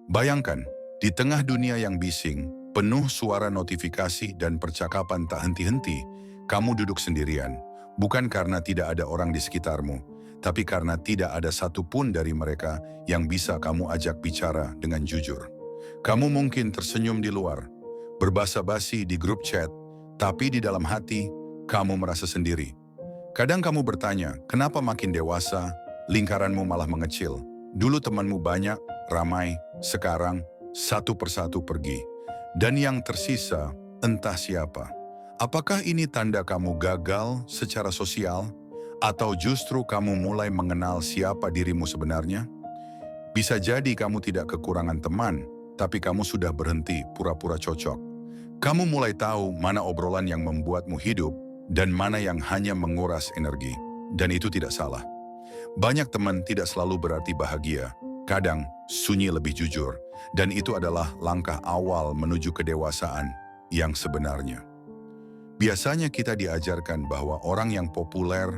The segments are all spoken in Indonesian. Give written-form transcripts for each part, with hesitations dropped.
Bayangkan, di tengah dunia yang bising, penuh suara notifikasi dan percakapan tak henti-henti, kamu duduk sendirian. Bukan karena tidak ada orang di sekitarmu, tapi karena tidak ada satupun dari mereka yang bisa kamu ajak bicara dengan jujur. Kamu mungkin tersenyum di luar, berbasa-basi di grup chat, tapi di dalam hati, kamu merasa sendiri. Kadang kamu bertanya, kenapa makin dewasa, lingkaranmu malah mengecil? Dulu temanmu banyak, ramai, sekarang satu persatu pergi. Dan yang tersisa, entah siapa. Apakah ini tanda kamu gagal secara sosial? Atau justru kamu mulai mengenal siapa dirimu sebenarnya? Bisa jadi kamu tidak kekurangan teman, tapi kamu sudah berhenti pura-pura cocok. Kamu mulai tahu mana obrolan yang membuatmu hidup dan mana yang hanya menguras energi. Dan itu tidak salah. Banyak teman tidak selalu berarti bahagia. Kadang sunyi lebih jujur. Dan itu adalah langkah awal menuju kedewasaan yang sebenarnya. Biasanya kita diajarkan bahwa orang yang populer,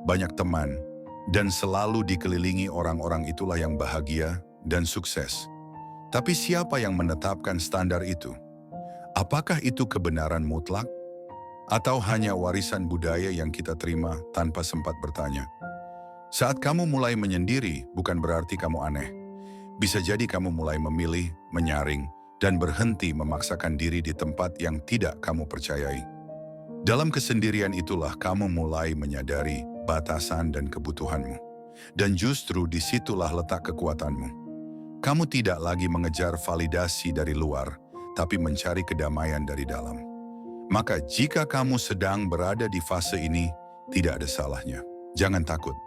banyak teman, dan selalu dikelilingi orang-orang itulah yang bahagia dan sukses. Tapi siapa yang menetapkan standar itu? Apakah itu kebenaran mutlak? Atau hanya warisan budaya yang kita terima tanpa sempat bertanya? Saat kamu mulai menyendiri, bukan berarti kamu aneh. Bisa jadi kamu mulai memilih, menyaring, dan berhenti memaksakan diri di tempat yang tidak kamu percayai. Dalam kesendirian itulah kamu mulai menyadari batasan dan kebutuhanmu. Dan justru disitulah letak kekuatanmu. Kamu tidak lagi mengejar validasi dari luar, tapi mencari kedamaian dari dalam. Maka jika kamu sedang berada di fase ini, tidak ada salahnya. Jangan takut,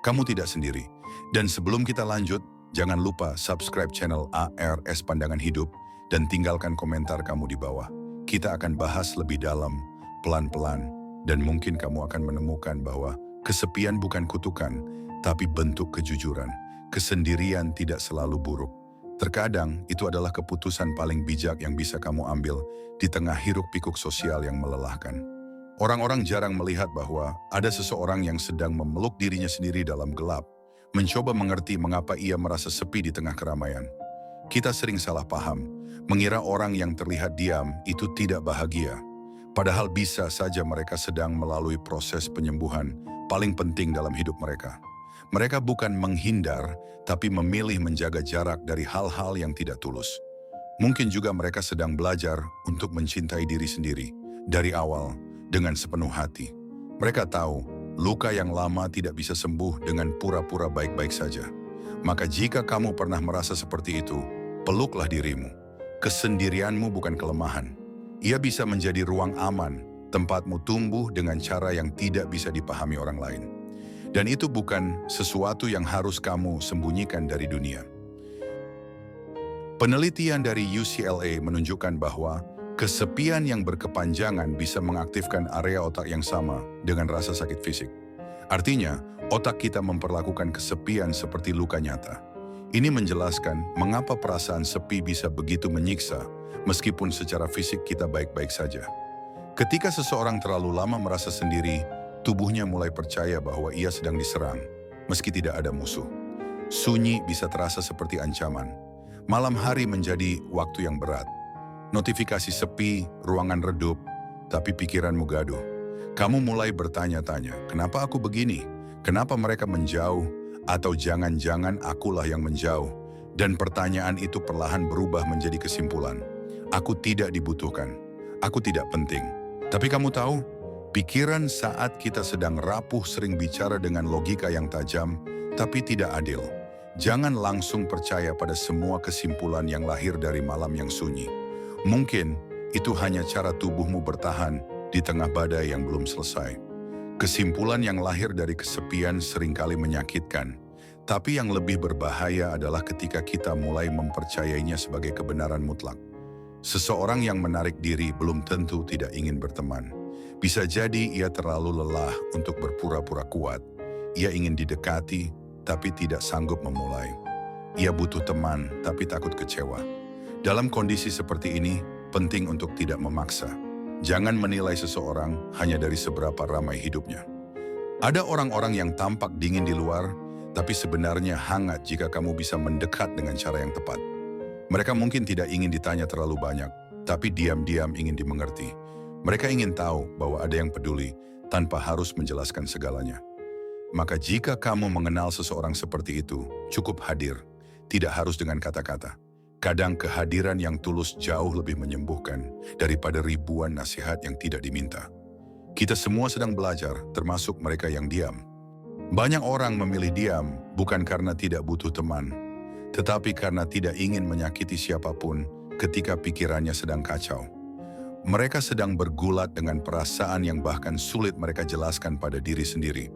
kamu tidak sendiri. Dan sebelum kita lanjut, jangan lupa subscribe channel ARS Pandangan Hidup dan tinggalkan komentar kamu di bawah. Kita akan bahas lebih dalam, pelan-pelan, dan mungkin kamu akan menemukan bahwa kesepian bukan kutukan, tapi bentuk kejujuran. Kesendirian tidak selalu buruk. Terkadang itu adalah keputusan paling bijak yang bisa kamu ambil di tengah hiruk-pikuk sosial yang melelahkan. Orang-orang jarang melihat bahwa ada seseorang yang sedang memeluk dirinya sendiri dalam gelap, mencoba mengerti mengapa ia merasa sepi di tengah keramaian. Kita sering salah paham, mengira orang yang terlihat diam itu tidak bahagia. Padahal bisa saja mereka sedang melalui proses penyembuhan paling penting dalam hidup mereka. Mereka bukan menghindar, tapi memilih menjaga jarak dari hal-hal yang tidak tulus. Mungkin juga mereka sedang belajar untuk mencintai diri sendiri dari awal dengan sepenuh hati. Mereka tahu luka yang lama tidak bisa sembuh dengan pura-pura baik-baik saja. Maka jika kamu pernah merasa seperti itu, peluklah dirimu. Kesendirianmu bukan kelemahan. Ia bisa menjadi ruang aman, tempatmu tumbuh dengan cara yang tidak bisa dipahami orang lain. Dan itu bukan sesuatu yang harus kamu sembunyikan dari dunia. Penelitian dari UCLA menunjukkan bahwa kesepian yang berkepanjangan bisa mengaktifkan area otak yang sama dengan rasa sakit fisik. Artinya, otak kita memperlakukan kesepian seperti luka nyata. Ini menjelaskan mengapa perasaan sepi bisa begitu menyiksa, meskipun secara fisik kita baik-baik saja. Ketika seseorang terlalu lama merasa sendiri, tubuhnya mulai percaya bahwa ia sedang diserang, meski tidak ada musuh. Sunyi bisa terasa seperti ancaman. Malam hari menjadi waktu yang berat. Notifikasi sepi, ruangan redup, tapi pikiranmu gaduh. Kamu mulai bertanya-tanya, kenapa aku begini? Kenapa mereka menjauh? Atau jangan-jangan akulah yang menjauh? Dan pertanyaan itu perlahan berubah menjadi kesimpulan. Aku tidak dibutuhkan. Aku tidak penting. Tapi kamu tahu, pikiran saat kita sedang rapuh sering bicara dengan logika yang tajam, tapi tidak adil. Jangan langsung percaya pada semua kesimpulan yang lahir dari malam yang sunyi. Mungkin itu hanya cara tubuhmu bertahan di tengah badai yang belum selesai. Kesimpulan yang lahir dari kesepian seringkali menyakitkan, tapi yang lebih berbahaya adalah ketika kita mulai mempercayainya sebagai kebenaran mutlak. Seseorang yang menarik diri belum tentu tidak ingin berteman. Bisa jadi ia terlalu lelah untuk berpura-pura kuat. Ia ingin didekati, tapi tidak sanggup memulai. Ia butuh teman, tapi takut kecewa. Dalam kondisi seperti ini, penting untuk tidak memaksa. Jangan menilai seseorang hanya dari seberapa ramai hidupnya. Ada orang-orang yang tampak dingin di luar, tapi sebenarnya hangat jika kamu bisa mendekat dengan cara yang tepat. Mereka mungkin tidak ingin ditanya terlalu banyak, tapi diam-diam ingin dimengerti. Mereka ingin tahu bahwa ada yang peduli tanpa harus menjelaskan segalanya. Maka jika kamu mengenal seseorang seperti itu, cukup hadir. Tidak harus dengan kata-kata. Kadang kehadiran yang tulus jauh lebih menyembuhkan daripada ribuan nasihat yang tidak diminta. Kita semua sedang belajar, termasuk mereka yang diam. Banyak orang memilih diam bukan karena tidak butuh teman, tetapi karena tidak ingin menyakiti siapapun ketika pikirannya sedang kacau. Mereka sedang bergulat dengan perasaan yang bahkan sulit mereka jelaskan pada diri sendiri.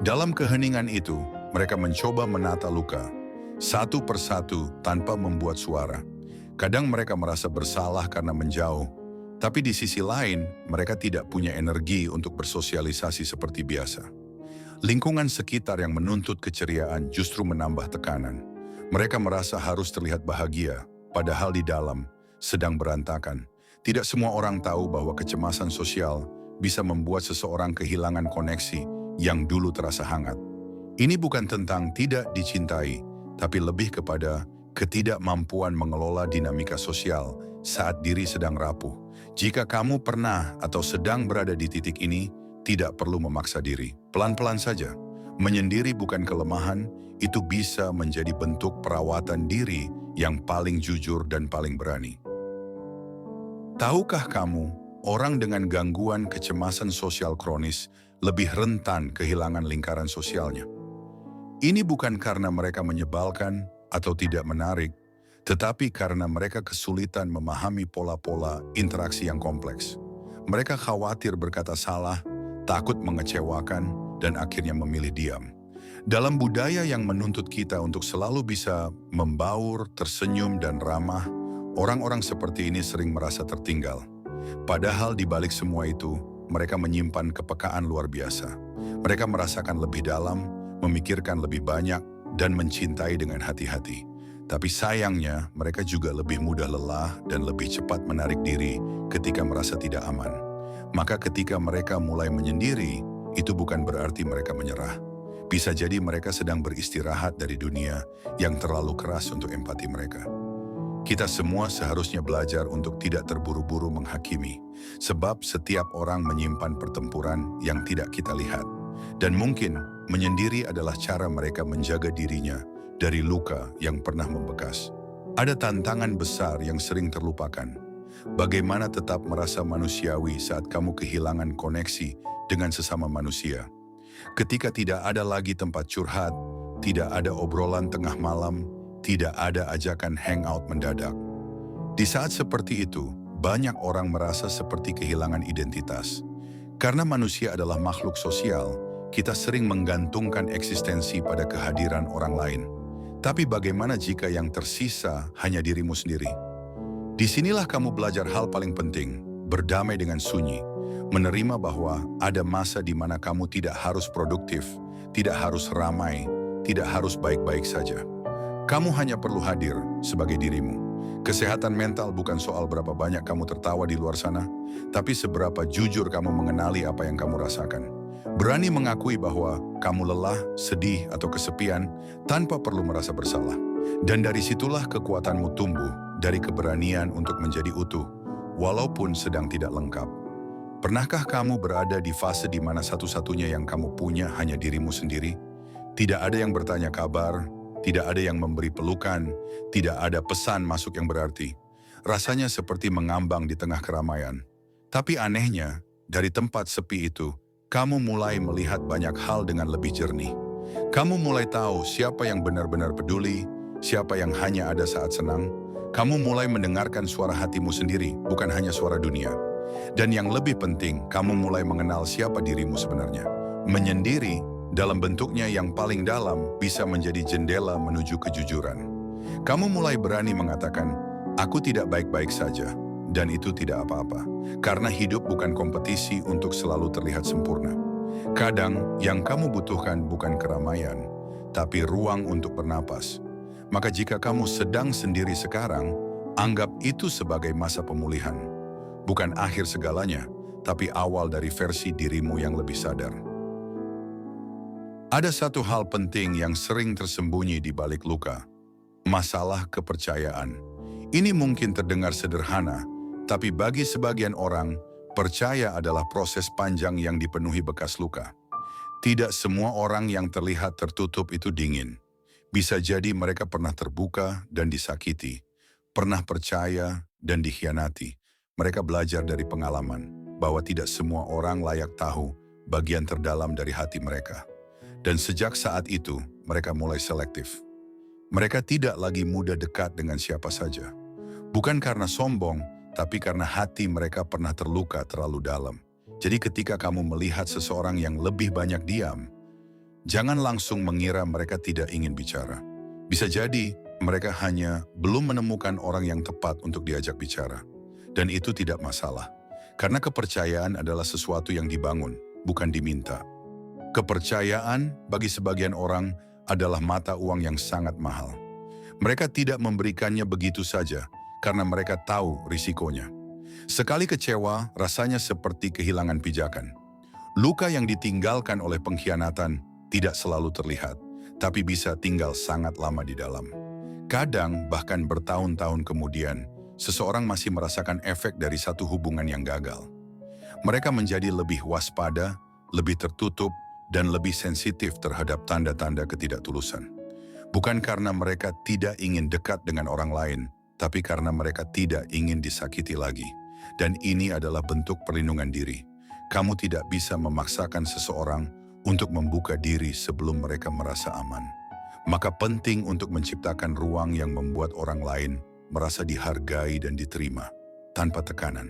Dalam keheningan itu, mereka mencoba menata luka, satu persatu tanpa membuat suara. Kadang mereka merasa bersalah karena menjauh, tapi di sisi lain, mereka tidak punya energi untuk bersosialisasi seperti biasa. Lingkungan sekitar yang menuntut keceriaan justru menambah tekanan. Mereka merasa harus terlihat bahagia, padahal di dalam sedang berantakan. Tidak semua orang tahu bahwa kecemasan sosial bisa membuat seseorang kehilangan koneksi yang dulu terasa hangat. Ini bukan tentang tidak dicintai, tapi lebih kepada ketidakmampuan mengelola dinamika sosial saat diri sedang rapuh. Jika kamu pernah atau sedang berada di titik ini, tidak perlu memaksa diri. Pelan-pelan saja. Menyendiri bukan kelemahan, itu bisa menjadi bentuk perawatan diri yang paling jujur dan paling berani. Tahukah kamu, orang dengan gangguan kecemasan sosial kronis lebih rentan kehilangan lingkaran sosialnya? Ini bukan karena mereka menyebalkan atau tidak menarik, tetapi karena mereka kesulitan memahami pola-pola interaksi yang kompleks. Mereka khawatir berkata salah, takut mengecewakan, dan akhirnya memilih diam. Dalam budaya yang menuntut kita untuk selalu bisa membaur, tersenyum, dan ramah, orang-orang seperti ini sering merasa tertinggal. Padahal di balik semua itu, mereka menyimpan kepekaan luar biasa. Mereka merasakan lebih dalam, memikirkan lebih banyak, dan mencintai dengan hati-hati. Tapi sayangnya, mereka juga lebih mudah lelah dan lebih cepat menarik diri ketika merasa tidak aman. Maka ketika mereka mulai menyendiri, itu bukan berarti mereka menyerah. Bisa jadi mereka sedang beristirahat dari dunia yang terlalu keras untuk empati mereka. Kita semua seharusnya belajar untuk tidak terburu-buru menghakimi, sebab setiap orang menyimpan pertempuran yang tidak kita lihat. Dan mungkin menyendiri adalah cara mereka menjaga dirinya dari luka yang pernah membekas. Ada tantangan besar yang sering terlupakan. Bagaimana tetap merasa manusiawi saat kamu kehilangan koneksi dengan sesama manusia. Ketika tidak ada lagi tempat curhat, tidak ada obrolan tengah malam, tidak ada ajakan hangout mendadak. Di saat seperti itu, banyak orang merasa seperti kehilangan identitas. Karena manusia adalah makhluk sosial, kita sering menggantungkan eksistensi pada kehadiran orang lain. Tapi bagaimana jika yang tersisa hanya dirimu sendiri? Disinilah kamu belajar hal paling penting, berdamai dengan sunyi. Menerima bahwa ada masa di mana kamu tidak harus produktif, tidak harus ramai, tidak harus baik-baik saja. Kamu hanya perlu hadir sebagai dirimu. Kesehatan mental bukan soal berapa banyak kamu tertawa di luar sana, tapi seberapa jujur kamu mengenali apa yang kamu rasakan. Berani mengakui bahwa kamu lelah, sedih, atau kesepian tanpa perlu merasa bersalah. Dan dari situlah kekuatanmu tumbuh, dari keberanian untuk menjadi utuh, walaupun sedang tidak lengkap. Pernahkah kamu berada di fase di mana satu-satunya yang kamu punya hanya dirimu sendiri? Tidak ada yang bertanya kabar, tidak ada yang memberi pelukan, tidak ada pesan masuk yang berarti. Rasanya seperti mengambang di tengah keramaian. Tapi anehnya, dari tempat sepi itu, kamu mulai melihat banyak hal dengan lebih jernih. Kamu mulai tahu siapa yang benar-benar peduli, siapa yang hanya ada saat senang. Kamu mulai mendengarkan suara hatimu sendiri, bukan hanya suara dunia. Dan yang lebih penting, kamu mulai mengenal siapa dirimu sebenarnya. Menyendiri, dalam bentuknya yang paling dalam, bisa menjadi jendela menuju kejujuran. Kamu mulai berani mengatakan, aku tidak baik-baik saja, dan itu tidak apa-apa. Karena hidup bukan kompetisi untuk selalu terlihat sempurna. Kadang, yang kamu butuhkan bukan keramaian, tapi ruang untuk bernapas. Maka jika kamu sedang sendiri sekarang, anggap itu sebagai masa pemulihan. Bukan akhir segalanya, tapi awal dari versi dirimu yang lebih sadar. Ada satu hal penting yang sering tersembunyi di balik luka. Masalah kepercayaan. Ini mungkin terdengar sederhana, tapi bagi sebagian orang, percaya adalah proses panjang yang dipenuhi bekas luka. Tidak semua orang yang terlihat tertutup itu dingin. Bisa jadi mereka pernah terbuka dan disakiti, pernah percaya dan dikhianati. Mereka belajar dari pengalaman bahwa tidak semua orang layak tahu bagian terdalam dari hati mereka. Dan sejak saat itu, mereka mulai selektif. Mereka tidak lagi mudah dekat dengan siapa saja. Bukan karena sombong, tapi karena hati mereka pernah terluka terlalu dalam. Jadi ketika kamu melihat seseorang yang lebih banyak diam, jangan langsung mengira mereka tidak ingin bicara. Bisa jadi mereka hanya belum menemukan orang yang tepat untuk diajak bicara. Dan itu tidak masalah. Karena kepercayaan adalah sesuatu yang dibangun, bukan diminta. Kepercayaan bagi sebagian orang adalah mata uang yang sangat mahal. Mereka tidak memberikannya begitu saja karena mereka tahu risikonya. Sekali kecewa, rasanya seperti kehilangan pijakan. Luka yang ditinggalkan oleh pengkhianatan tidak selalu terlihat, tapi bisa tinggal sangat lama di dalam. Kadang, bahkan bertahun-tahun kemudian, seseorang masih merasakan efek dari satu hubungan yang gagal. Mereka menjadi lebih waspada, lebih tertutup, dan lebih sensitif terhadap tanda-tanda ketidaktulusan. Bukan karena mereka tidak ingin dekat dengan orang lain, tapi karena mereka tidak ingin disakiti lagi. Dan ini adalah bentuk perlindungan diri. Kamu tidak bisa memaksakan seseorang untuk membuka diri sebelum mereka merasa aman. Maka penting untuk menciptakan ruang yang membuat orang lain merasa dihargai dan diterima, tanpa tekanan.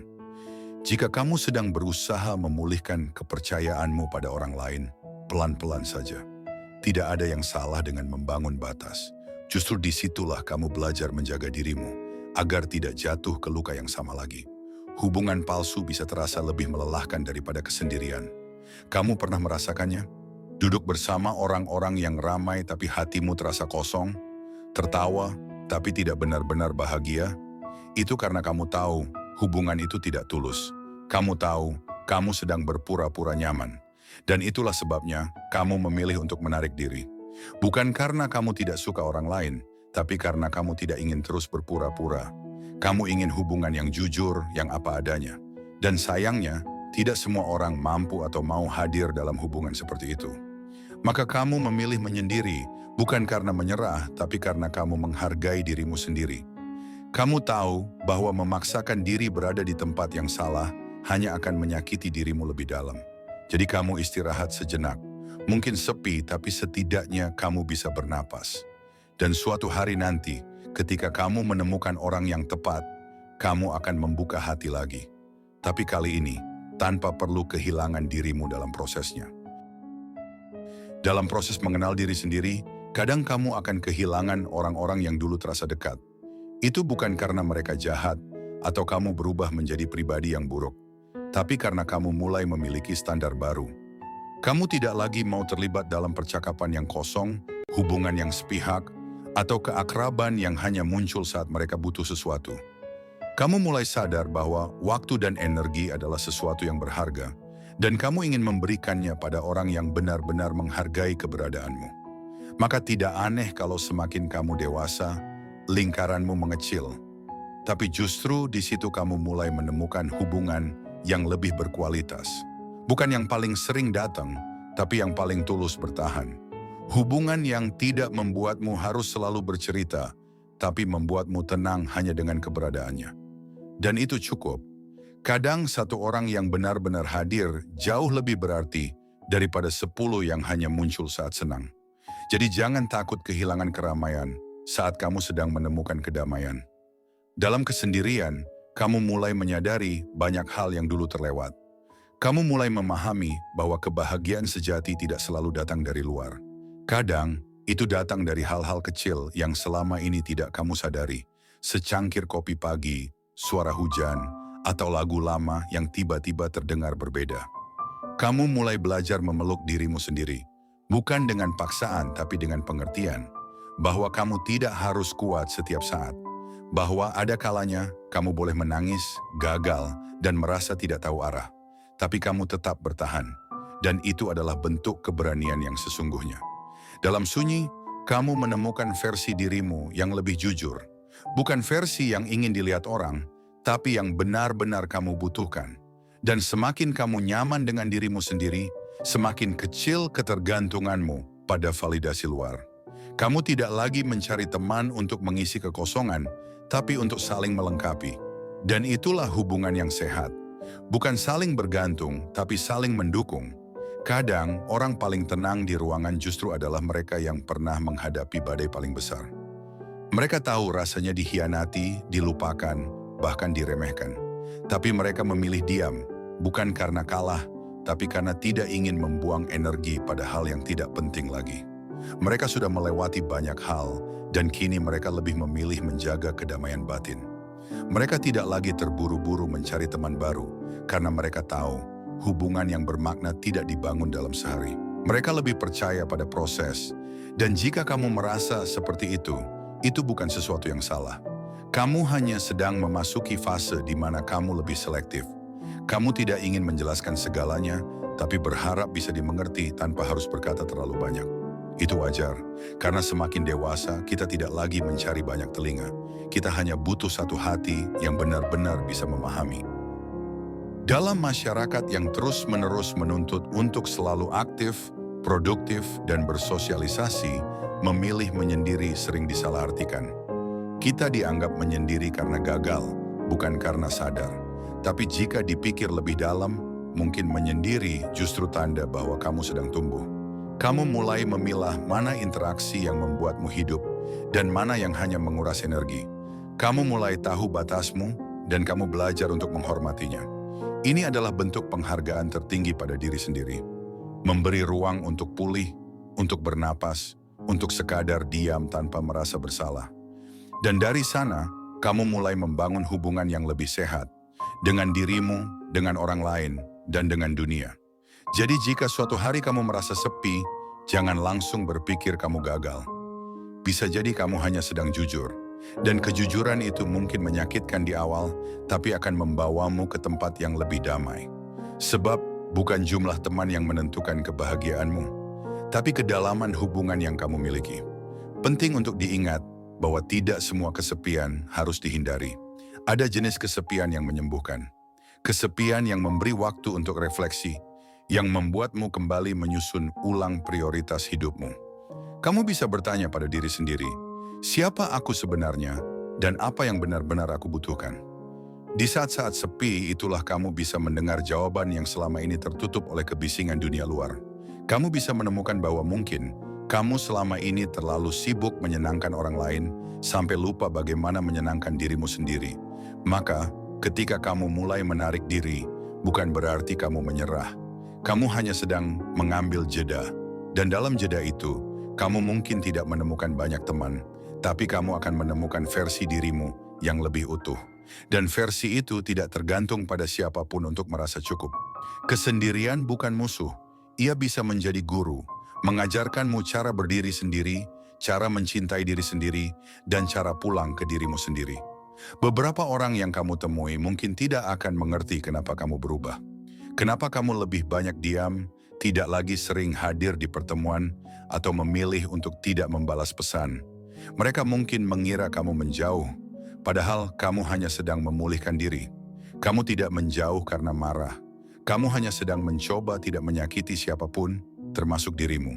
Jika kamu sedang berusaha memulihkan kepercayaanmu pada orang lain, pelan-pelan saja. Tidak ada yang salah dengan membangun batas. Justru disitulah kamu belajar menjaga dirimu, agar tidak jatuh ke luka yang sama lagi. Hubungan palsu bisa terasa lebih melelahkan daripada kesendirian. Kamu pernah merasakannya? Duduk bersama orang-orang yang ramai tapi hatimu terasa kosong, tertawa tapi tidak benar-benar bahagia. Itu karena kamu tahu hubungan itu tidak tulus. Kamu tahu kamu sedang berpura-pura nyaman. Dan itulah sebabnya kamu memilih untuk menarik diri. Bukan karena kamu tidak suka orang lain, tapi karena kamu tidak ingin terus berpura-pura. Kamu ingin hubungan yang jujur, yang apa adanya. Dan sayangnya, tidak semua orang mampu atau mau hadir dalam hubungan seperti itu. Maka kamu memilih menyendiri, bukan karena menyerah, tapi karena kamu menghargai dirimu sendiri. Kamu tahu bahwa memaksakan diri berada di tempat yang salah hanya akan menyakiti dirimu lebih dalam. Jadi kamu istirahat sejenak. Mungkin sepi, tapi setidaknya kamu bisa bernapas. Dan suatu hari nanti, ketika kamu menemukan orang yang tepat, kamu akan membuka hati lagi. Tapi kali ini, tanpa perlu kehilangan dirimu dalam prosesnya. Dalam proses mengenal diri sendiri, kadang kamu akan kehilangan orang-orang yang dulu terasa dekat. Itu bukan karena mereka jahat, atau kamu berubah menjadi pribadi yang buruk. Tapi karena kamu mulai memiliki standar baru. Kamu tidak lagi mau terlibat dalam percakapan yang kosong, hubungan yang sepihak, atau keakraban yang hanya muncul saat mereka butuh sesuatu. Kamu mulai sadar bahwa waktu dan energi adalah sesuatu yang berharga, dan kamu ingin memberikannya pada orang yang benar-benar menghargai keberadaanmu. Maka tidak aneh kalau semakin kamu dewasa, lingkaranmu mengecil. Tapi justru di situ kamu mulai menemukan hubungan yang lebih berkualitas. Bukan yang paling sering datang, tapi yang paling tulus bertahan. Hubungan yang tidak membuatmu harus selalu bercerita, tapi membuatmu tenang hanya dengan keberadaannya. Dan itu cukup. Kadang satu orang yang benar-benar hadir jauh lebih berarti daripada 10 yang hanya muncul saat senang. Jadi jangan takut kehilangan keramaian saat kamu sedang menemukan kedamaian. Dalam kesendirian, kamu mulai menyadari banyak hal yang dulu terlewat. Kamu mulai memahami bahwa kebahagiaan sejati tidak selalu datang dari luar. Kadang, itu datang dari hal-hal kecil yang selama ini tidak kamu sadari. Secangkir kopi pagi, suara hujan, atau lagu lama yang tiba-tiba terdengar berbeda. Kamu mulai belajar memeluk dirimu sendiri. Bukan dengan paksaan, tapi dengan pengertian. Bahwa kamu tidak harus kuat setiap saat. Bahwa ada kalanya kamu boleh menangis, gagal, dan merasa tidak tahu arah. Tapi kamu tetap bertahan. Dan itu adalah bentuk keberanian yang sesungguhnya. Dalam sunyi, Kamu menemukan versi dirimu yang lebih jujur. Bukan versi yang ingin dilihat orang, tapi yang benar-benar kamu butuhkan. Dan semakin kamu nyaman dengan dirimu sendiri, semakin kecil ketergantunganmu pada validasi luar. Kamu tidak lagi mencari teman untuk mengisi kekosongan, tapi untuk saling melengkapi. Dan itulah hubungan yang sehat. Bukan saling bergantung, tapi saling mendukung. Kadang, orang paling tenang di ruangan justru adalah mereka yang pernah menghadapi badai paling besar. Mereka tahu rasanya dikhianati, dilupakan, bahkan diremehkan. Tapi mereka memilih diam, bukan karena kalah, tapi karena tidak ingin membuang energi pada hal yang tidak penting lagi. Mereka sudah melewati banyak hal, dan kini mereka lebih memilih menjaga kedamaian batin. Mereka tidak lagi terburu-buru mencari teman baru, karena mereka tahu hubungan yang bermakna tidak dibangun dalam sehari. Mereka lebih percaya pada proses, dan jika kamu merasa seperti itu bukan sesuatu yang salah. Kamu hanya sedang memasuki fase di mana kamu lebih selektif. Kamu tidak ingin menjelaskan segalanya, tapi berharap bisa dimengerti tanpa harus berkata terlalu banyak. Itu wajar, karena semakin dewasa kita tidak lagi mencari banyak telinga. Kita hanya butuh satu hati yang benar-benar bisa memahami. Dalam masyarakat yang terus-menerus menuntut untuk selalu aktif, produktif, dan bersosialisasi, memilih menyendiri sering disalahartikan. Kita dianggap menyendiri karena gagal, bukan karena sadar. Tapi jika dipikir lebih dalam, mungkin menyendiri justru tanda bahwa kamu sedang tumbuh. Kamu mulai memilah mana interaksi yang membuatmu hidup, dan mana yang hanya menguras energi. Kamu mulai tahu batasmu, dan kamu belajar untuk menghormatinya. Ini adalah bentuk penghargaan tertinggi pada diri sendiri. Memberi ruang untuk pulih, untuk bernapas, untuk sekadar diam tanpa merasa bersalah. Dan dari sana, kamu mulai membangun hubungan yang lebih sehat dengan dirimu, dengan orang lain, dan dengan dunia. Jadi jika suatu hari kamu merasa sepi, jangan langsung berpikir kamu gagal. Bisa jadi kamu hanya sedang jujur. Dan kejujuran itu mungkin menyakitkan di awal, tapi akan membawamu ke tempat yang lebih damai. Sebab bukan jumlah teman yang menentukan kebahagiaanmu, tapi kedalaman hubungan yang kamu miliki. Penting untuk diingat bahwa tidak semua kesepian harus dihindari. Ada jenis kesepian yang menyembuhkan. Kesepian yang memberi waktu untuk refleksi, yang membuatmu kembali menyusun ulang prioritas hidupmu. Kamu bisa bertanya pada diri sendiri, siapa aku sebenarnya dan apa yang benar-benar aku butuhkan? Di saat-saat sepi, itulah kamu bisa mendengar jawaban yang selama ini tertutup oleh kebisingan dunia luar. Kamu bisa menemukan bahwa mungkin kamu selama ini terlalu sibuk menyenangkan orang lain sampai lupa bagaimana menyenangkan dirimu sendiri. Maka, ketika kamu mulai menarik diri, bukan berarti kamu menyerah. Kamu hanya sedang mengambil jeda. Dan dalam jeda itu, kamu mungkin tidak menemukan banyak teman, tapi kamu akan menemukan versi dirimu yang lebih utuh. Dan versi itu tidak tergantung pada siapapun untuk merasa cukup. Kesendirian bukan musuh. Ia bisa menjadi guru, mengajarkanmu cara berdiri sendiri, cara mencintai diri sendiri, dan cara pulang ke dirimu sendiri. Beberapa orang yang kamu temui mungkin tidak akan mengerti kenapa kamu berubah. Kenapa kamu lebih banyak diam, tidak lagi sering hadir di pertemuan, atau memilih untuk tidak membalas pesan. Mereka mungkin mengira kamu menjauh, padahal kamu hanya sedang memulihkan diri. Kamu tidak menjauh karena marah. Kamu hanya sedang mencoba tidak menyakiti siapapun, termasuk dirimu.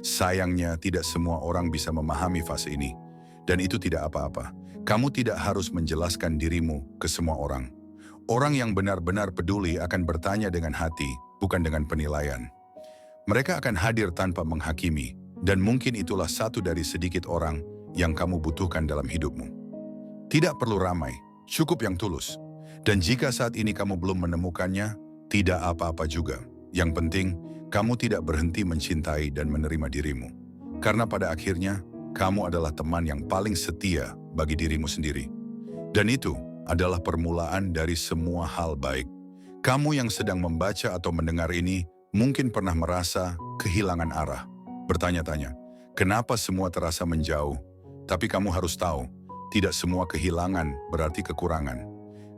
Sayangnya, tidak semua orang bisa memahami fase ini. Dan itu tidak apa-apa. Kamu tidak harus menjelaskan dirimu ke semua orang. Orang yang benar-benar peduli akan bertanya dengan hati, bukan dengan penilaian. Mereka akan hadir tanpa menghakimi, dan mungkin itulah satu dari sedikit orang yang kamu butuhkan dalam hidupmu. Tidak perlu ramai, cukup yang tulus. Dan jika saat ini kamu belum menemukannya, tidak apa-apa juga. Yang penting, kamu tidak berhenti mencintai dan menerima dirimu. Karena pada akhirnya, kamu adalah teman yang paling setia bagi dirimu sendiri. Dan itu adalah permulaan dari semua hal baik. Kamu yang sedang membaca atau mendengar ini mungkin pernah merasa kehilangan arah. Bertanya-tanya, kenapa semua terasa menjauh? Tapi kamu harus tahu, tidak semua kehilangan berarti kekurangan.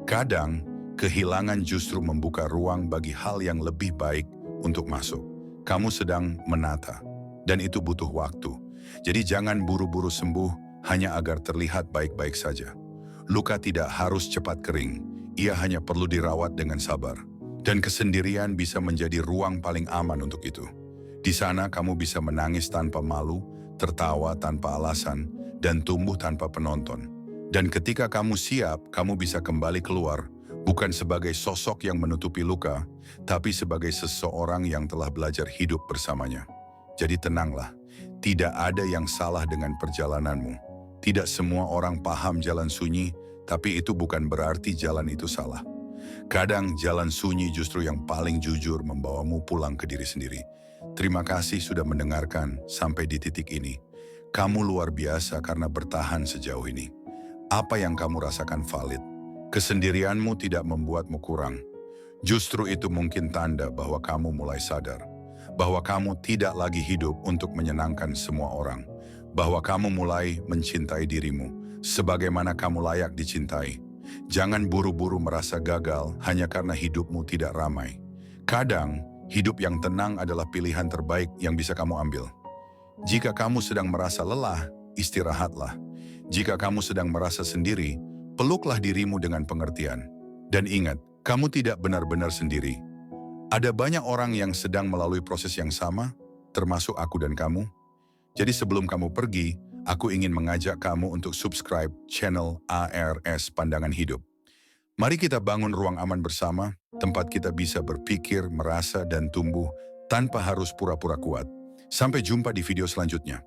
Kadang, kehilangan justru membuka ruang bagi hal yang lebih baik untuk masuk. Kamu sedang menata, dan itu butuh waktu. Jadi jangan buru-buru sembuh hanya agar terlihat baik-baik saja. Luka tidak harus cepat kering, ia hanya perlu dirawat dengan sabar. Dan kesendirian bisa menjadi ruang paling aman untuk itu. Di sana kamu bisa menangis tanpa malu, tertawa tanpa alasan, dan tumbuh tanpa penonton. Dan ketika kamu siap, kamu bisa kembali keluar, bukan sebagai sosok yang menutupi luka, tapi sebagai seseorang yang telah belajar hidup bersamanya. Jadi tenanglah, tidak ada yang salah dengan perjalananmu. Tidak semua orang paham jalan sunyi, tapi itu bukan berarti jalan itu salah. Kadang jalan sunyi justru yang paling jujur membawamu pulang ke diri sendiri. Terima kasih sudah mendengarkan sampai di titik ini. Kamu luar biasa karena bertahan sejauh ini. Apa yang kamu rasakan valid. Kesendirianmu tidak membuatmu kurang. Justru itu mungkin tanda bahwa kamu mulai sadar. Bahwa kamu tidak lagi hidup untuk menyenangkan semua orang. Bahwa kamu mulai mencintai dirimu, sebagaimana kamu layak dicintai. Jangan buru-buru merasa gagal hanya karena hidupmu tidak ramai. Kadang, hidup yang tenang adalah pilihan terbaik yang bisa kamu ambil. Jika kamu sedang merasa lelah, istirahatlah. Jika kamu sedang merasa sendiri, peluklah dirimu dengan pengertian. Dan ingat, kamu tidak benar-benar sendiri. Ada banyak orang yang sedang melalui proses yang sama, termasuk aku dan kamu. Jadi sebelum kamu pergi, aku ingin mengajak kamu untuk subscribe channel ARS Pandangan Hidup. Mari kita bangun ruang aman bersama, tempat kita bisa berpikir, merasa, dan tumbuh tanpa harus pura-pura kuat. Sampai jumpa di video selanjutnya.